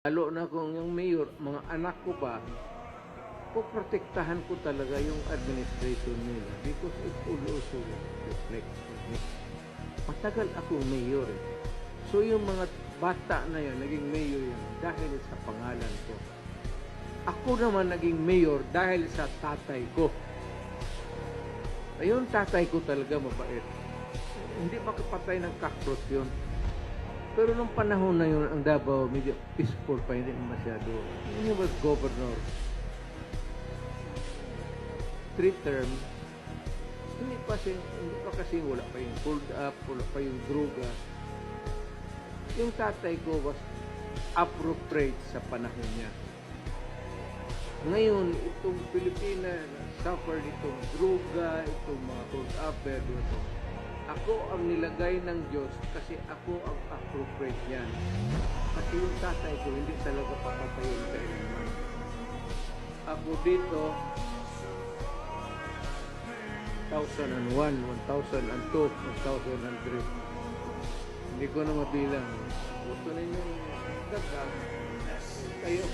Lalo na kung yung mayor, mga anak ko pa, poprotektahan ko talaga yung administration nila because it will also reflect on me. Matagal akong mayor eh. So yung mga bata na yun, naging mayor yan dahil sa pangalan ko. Ako naman naging mayor dahil sa tatay ko. Ayun, tatay ko talaga mabait. Hindi makapatay ng cockroach yun. Pero nung panahon na yun, ang Davao, medyo peaceful pa, hindi masyado. He was governor. 3 term, hindi pa kasi wala pa yung pulled up, wala pa yung droga. Yung tatay ko was appropriate sa panahon niya. Ngayon, itong Pilipinas, suffer itong droga, itong mga pulled up, ako ang nilagay ng Diyos kasi ako ang appropriate yan. Kasi yung tatay ko hindi talaga papatayin kailanman. Ako dito, 2001, 1002, 2003. Hindi ko na mabilang. Gusto ninyong dagdag, kayo.